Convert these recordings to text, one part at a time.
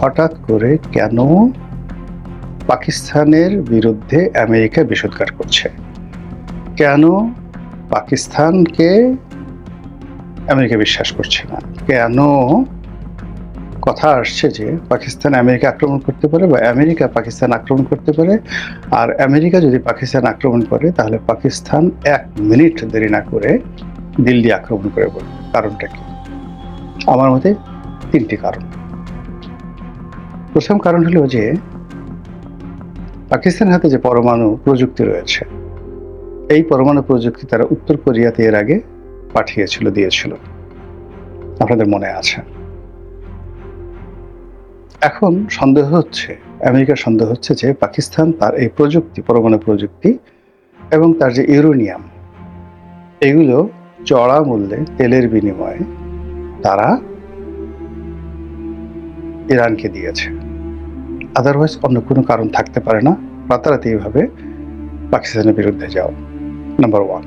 হঠাৎ করে কেন পাকিস্তানের বিরুদ্ধে আমেরিকা বিষোদ্গার করছে? কেন পাকিস্তানকে আমেরিকা বিশ্বাস করছে না? কেন কথা আসছে যে পাকিস্তান আমেরিকা আক্রমণ করতে পারে বা আমেরিকা পাকিস্তান আক্রমণ করতে পারে, আর আমেরিকা যদি পাকিস্তান আক্রমণ করে তাহলে পাকিস্তান 1 মিনিট দেরি না করে দিল্লি আক্রমণ করে বলবে। কারণটা কি? আমার মতে 3টি কারণ। প্রথম কারণ হলো যে পাকিস্তানের হাতে যে পরমাণু প্রযুক্তি রয়েছে, এই পরমাণু প্রযুক্তি তারা উত্তর কোরিয়াতে এর আগে দিয়েছিল। আপনাদের মনে আছে? এখন আমেরিকার সন্দেহ হচ্ছে যে পাকিস্তান তার এই পরমাণু প্রযুক্তি এবং তার যে ইউরেনিয়াম, এগুলো চড়া মূল্যে তেলের বিনিময়ে তারা ইরানকে দিয়েছে। আদারওয়াইজ অন্য কোনো কারণ থাকতে পারে না রাতারাতি এইভাবে পাকিস্তানের বিরুদ্ধে যাও। নাম্বার 1।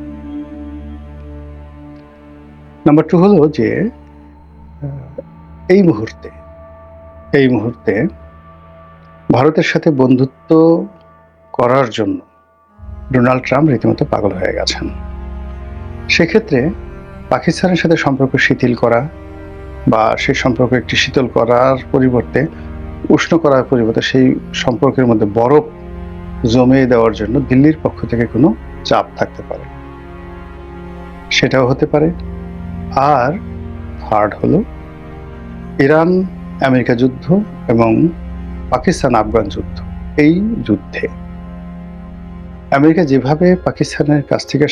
নাম্বার 2 হলো যে এই মুহূর্তে ভারতের সাথে বন্ধুত্ব করার জন্য ডোনাল্ড ট্রাম্প রীতিমতো পাগল হয়ে গেছেন। সেক্ষেত্রে পাকিস্তানের সাথে সম্পর্ক শিথিল করা বা সেই সম্পর্ক একটি শীতল করার পরিবর্তে উষ্ণ করার পরিবর্তে সেই সম্পর্কের মধ্যে বরফ জমিয়ে দেওয়ার জন্য দিল্লির পক্ষ থেকে কোনো চাপ থাকতে পারে, সেটাও হতে পারে। আর থার্ড হলো ইরান আমেরিকা যুদ্ধ এবং পাকিস্তান আফগান যুদ্ধ। এই যুদ্ধে আমেরিকা যেভাবে পাকিস্তানের কাছ থেকে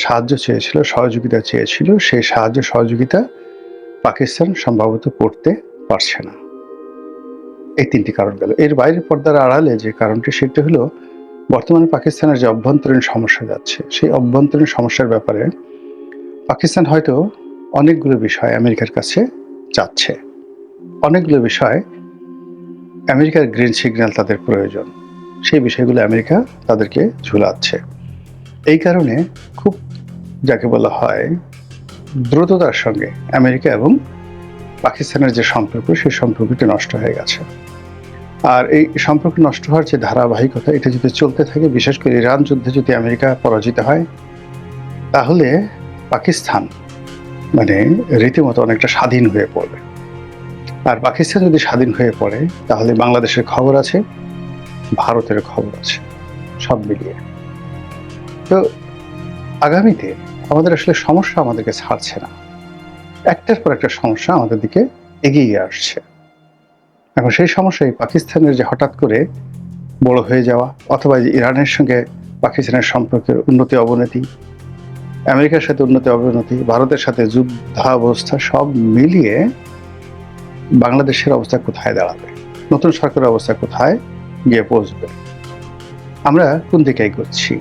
সহযোগিতা চেয়েছিল, সেই সহযোগিতা পাকিস্তান সম্ভবত করতে পারছে না। এই 3টি কারণ গেল। এর বাইরে পর্দার আড়ালে যে কারণটি, সেটা হলো বর্তমানে পাকিস্তানের যে অভ্যন্তরীণ সমস্যা যাচ্ছে, সেই অভ্যন্তরীণ সমস্যার ব্যাপারে পাকিস্তান হয়তো অনেকগুলো বিষয় আমেরিকার কাছে চাচ্ছে। অনেকগুলো বিষয় আমেরিকার গ্রিন সিগন্যাল তাদের প্রয়োজন। সেই বিষয়গুলো আমেরিকা তাদেরকে ঝুলাচ্ছে। এই কারণে খুব যাকে বলা হয় দ্রুততার সঙ্গে আমেরিকা এবং পাকিস্তানের যে সম্পর্ক, সেই সম্পর্কটি নষ্ট হয়ে গেছে। আর এই সম্পর্ক নষ্ট হওয়ার যে ধারাবাহিকতা, এটা যদি চলতে থাকে, বিশেষ করে ইরান যুদ্ধে যদি আমেরিকা পরাজিত হয়, তাহলে পাকিস্তান রীতিমতো অনেকটা স্বাধীন হয়ে পড়বে। আর পাকিস্তান যদি স্বাধীন হয়ে পড়ে, তাহলে বাংলাদেশের খবর আছে, ভারতের খবর আছে, সব মিলিয়ে। তো আগামীতে আমাদের আসলে সমস্যা আমাদেরকে ছাড়ছে না, একটার পর একটা সমস্যা আমাদের দিকে এগিয়ে আসছে। এখন সেই সমস্যায় পাকিস্তানের যে হঠাৎ করে বড় হয়ে যাওয়া, অথবা যে ইরানের সঙ্গে পাকিস্তানের সম্পর্কের উন্নতি অবনতি, আমেরিকার সাথে উন্নতি অবনতি, ভারতের সাথে যুদ্ধাবস্থা, সব মিলিয়ে বাংলাদেশের অবস্থা কোথায় দাঁড়াবে, নতুন সরকারের অবস্থা কোথায় গিয়ে পৌঁছবে, আমরা কোন দিকে এগোচ্ছি,